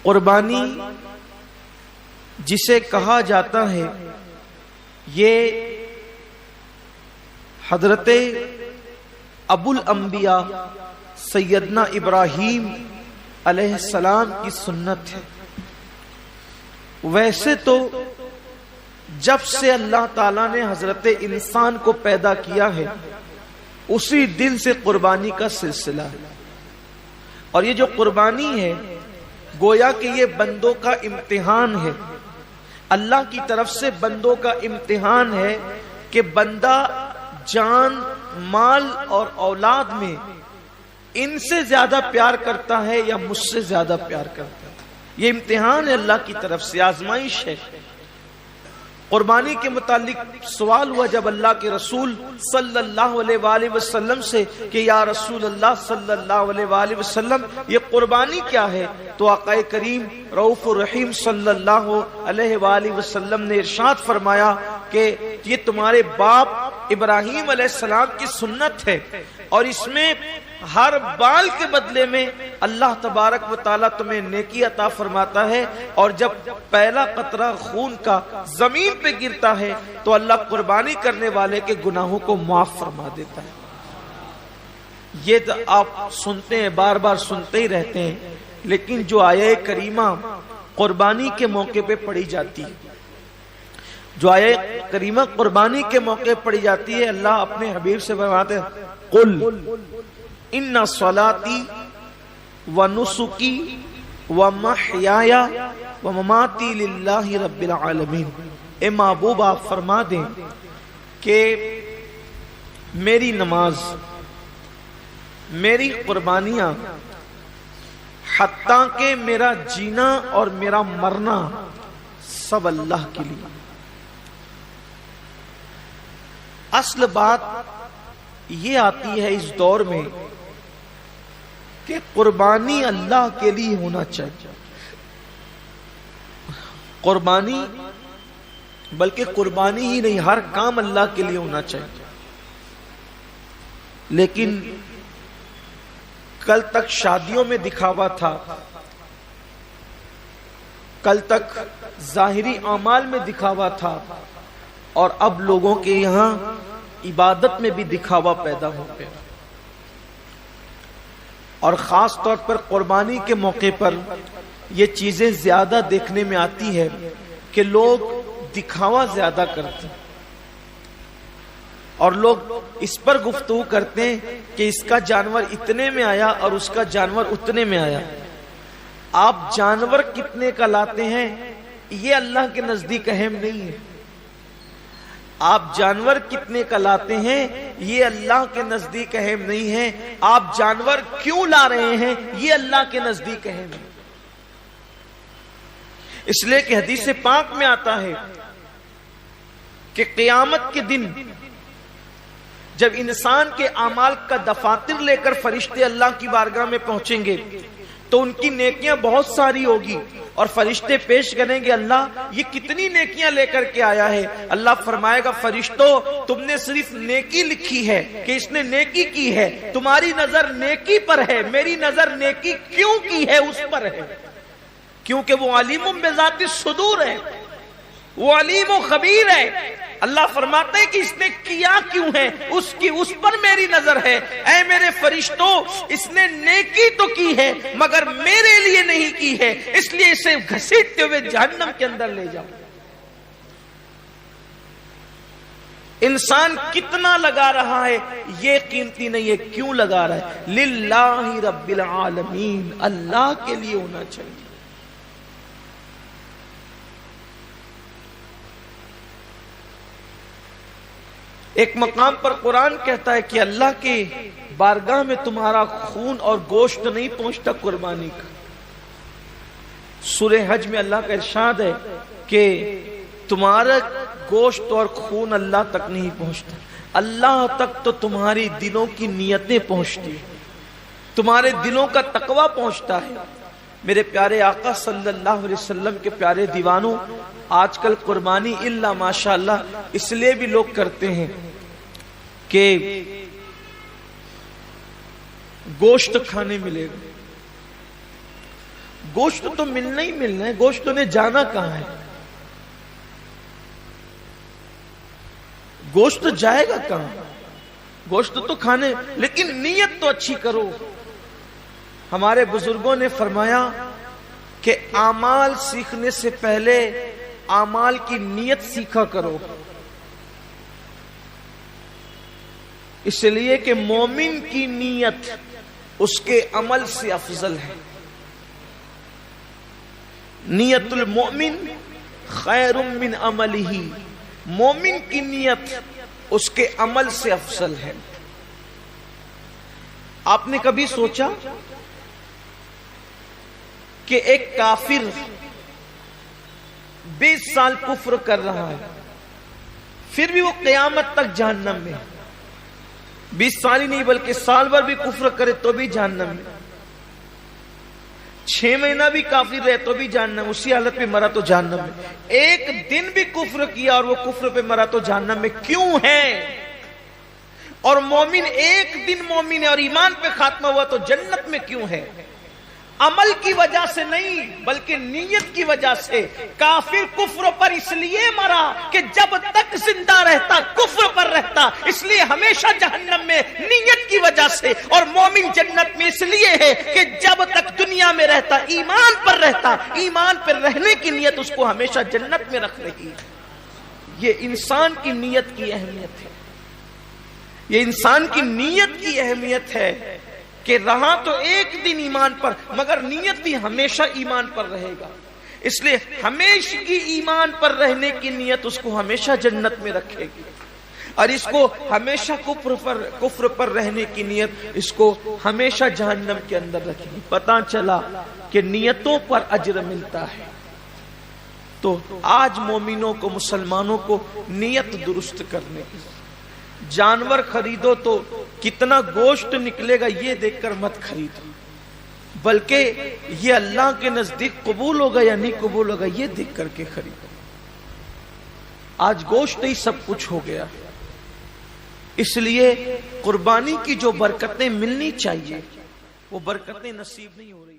قربانی جسے کہا جاتا ہے یہ حضرت ابو الانبیاء سیدنا ابراہیم علیہ السلام کی سنت ہے۔ ویسے تو جب سے اللہ تعالیٰ نے حضرت انسان کو پیدا کیا ہے اسی دن سے قربانی کا سلسلہ ہے، اور یہ جو قربانی ہے گویا کہ یہ بندوں کا امتحان ہے، اللہ کی طرف سے بندوں کا امتحان ہے کہ بندہ جان، مال اور اولاد میں ان سے زیادہ پیار کرتا ہے یا مجھ سے زیادہ پیار کرتا ہے۔ یہ امتحان ہے اللہ کی طرف سے، آزمائش ہے۔ قربانی کے متعلق سوال ہوا جب اللہ کے رسول صلی اللہ علیہ وآلہ وسلم سے کہ یا رسول اللہ صلی اللہ علیہ وآلہ وسلم یہ قربانی کیا ہے؟ تو آقا کریم رؤوف الرحیم صلی اللہ علیہ وآلہ وسلم نے ارشاد فرمایا کہ یہ تمہارے باپ ابراہیم علیہ السلام کی سنت ہے، اور اس میں ہر بال کے بدلے میں اللہ تبارک و تعالیٰ تمہیں نیکی عطا فرماتا ہے، اور جب پہلا قطرہ خون کا زمین پہ گرتا ہے تو اللہ قربانی کرنے والے کے گناہوں کو معاف فرما دیتا ہے۔ یہ تو آپ سنتے ہیں، بار بار سنتے ہی رہتے ہیں، لیکن جو آیہ کریمہ قربانی کے موقع پہ پڑھی جاتی ہے، جو آیہ کریمہ قربانی کے موقع پڑھی جاتی ہے، اللہ اپنے حبیب سے فرماتے ہیں قل ان صلاتی و نسکی و محیایا و مماتی للہ رب العالمین۔ اے محبوب آپ فرما دیں کہ میری نماز، میری قربانیاں، حتیٰ کہ میرا جینا اور میرا مرنا سب اللہ کے لیے۔ اصل بات یہ آتی ہے اس دور میں کہ قربانی اللہ کے لیے ہونا چاہیے، قربانی بلکہ قربانی ہی نہیں، ہر کام اللہ کے لیے ہونا چاہیے۔ لیکن کل تک شادیوں میں دکھاوا تھا، کل تک ظاہری اعمال میں دکھاوا تھا، اور اب لوگوں کے یہاں عبادت میں بھی دکھاوا پیدا ہو گیا، اور خاص طور پر قربانی کے موقع پر یہ چیزیں زیادہ دیکھنے میں آتی ہے کہ لوگ دکھاوا زیادہ کرتے ہیں، اور لوگ اس پر گفتگو کرتے ہیں کہ اس کا جانور اتنے میں آیا اور اس کا جانور اتنے میں آیا۔ آپ جانور کتنے کا لاتے ہیں یہ اللہ کے نزدیک اہم نہیں ہے، آپ جانور کتنے کا لاتے ہیں یہ اللہ کے نزدیک اہم نہیں ہے، آپ جانور کیوں لا رہے ہیں یہ اللہ کے نزدیک اہم ہے۔ اس لیے کہ حدیث پاک میں آتا ہے کہ قیامت کے دن جب انسان کے اعمال کا دفاتر لے کر فرشتے اللہ کی بارگاہ میں پہنچیں گے تو ان کی نیکیاں بہت ساری ہوگی، اور فرشتے پیش کریں گے اللہ یہ کتنی نیکیاں لے کر کے آیا ہے؟ اللہ فرمائے گا فرشتوں تم نے صرف نیکی لکھی ہے کہ اس نے نیکی کی ہے، تمہاری نظر نیکی پر ہے، میری نظر نیکی کیوں کی ہے اس پر ہے، کیونکہ وہ علیم بذات الصدور ہے، وہ علیم و خبیر ہے۔ اللہ فرماتے ہیں کہ اس نے کیا کیوں ہے، اس پر میری نظر ہے۔ اے میرے فرشتوں اس نے نیکی تو کی ہے مگر میرے لیے نہیں کی ہے، اس لیے اسے گھسیٹتے ہوئے جہنم کے اندر لے جاؤ۔ انسان کتنا لگا رہا ہے یہ قیمتی نہیں ہے، کیوں لگا رہا ہے؟ للہ رب العالمین، اللہ کے لیے ہونا چاہیے۔ ایک مقام پر قرآن کہتا ہے کہ اللہ کے بارگاہ میں تمہارا خون اور گوشت نہیں پہنچتا قربانی کا۔ سورہ حج میں اللہ کا ارشاد ہے کہ تمہارا گوشت اور خون اللہ تک نہیں پہنچتا، اللہ تک تو تمہاری دلوں کی نیتیں پہنچتی، تمہارے دلوں کا تقوی پہنچتا ہے۔ میرے پیارے آقا صلی اللہ علیہ وسلم کے پیارے دیوانوں، آج کل قربانی الا ماشاءاللہ اس لیے بھی لوگ کرتے ہیں کہ گوشت کھانے ملے گا، گوشت تو ملنا ہی ملنا ہے، گوشت نے جانا کہاں ہے؟ گوشت جائے گا کہاں؟ گوشت تو کھانے، لیکن نیت تو اچھی کرو۔ ہمارے بزرگوں نے فرمایا کہ اعمال سیکھنے سے پہلے اعمال کی نیت سیکھا کرو، اس لیے کہ مومن کی نیت اس کے عمل سے افضل ہے۔ نیت المؤمن خیر من عملہ، مومن کی نیت اس کے عمل سے افضل ہے۔ آپ نے کبھی سوچا کہ ایک کافر 20 سال کفر کر رہا ہے، پھر بھی وہ قیامت تک جہنم میں، 20 سال ہی نہیں بلکہ سال بھر بھی کفر کرے تو بھی جہنم میں، 6 مہینہ بھی کافر رہے تو بھی جہنم، اسی حالت پہ مرا تو جہنم میں، ایک دن بھی کفر کیا اور وہ کفر پہ مرا تو جہنم میں کیوں ہے؟ اور مومن ایک دن مومن ہے اور ایمان پہ خاتمہ ہوا تو جنت میں کیوں ہے؟ عمل کی وجہ سے نہیں بلکہ نیت کی وجہ سے۔ کافر کفر پر اس لیے مرا کہ جب تک زندہ رہتا کفر پر رہتا، اس لیے ہمیشہ جہنم میں نیت کی وجہ سے، اور مومن جنت میں اس لیے ہے کہ جب تک دنیا میں رہتا ایمان پر رہتا، ایمان پر رہنے کی نیت اس کو ہمیشہ جنت میں رکھ رہی ہے۔ یہ انسان کی نیت کی اہمیت ہے، یہ انسان کی نیت کی اہمیت ہے کہ رہا تو ایک دن ایمان پر مگر نیت بھی ہمیشہ ایمان پر رہے گا، اس لیے ہمیشہ کی ایمان پر رہنے کی نیت اس کو ہمیشہ جنت میں رکھے گی، اور اس کو ہمیشہ کفر پر رہنے کی نیت اس کو ہمیشہ جہنم کے اندر رکھے گی۔ پتہ چلا کہ نیتوں پر اجر ملتا ہے۔ تو آج مومنوں کو، مسلمانوں کو نیت درست کرنے کی، جانور خریدو تو کتنا گوشت نکلے گا یہ دیکھ کر مت خریدو، بلکہ یہ اللہ کے نزدیک قبول ہوگا یا نہیں قبول ہوگا یہ دیکھ کر کے خریدو۔ آج گوشت ہی سب کچھ ہو گیا، اس لیے قربانی کی جو برکتیں ملنی چاہیے وہ برکتیں نصیب نہیں ہو رہی۔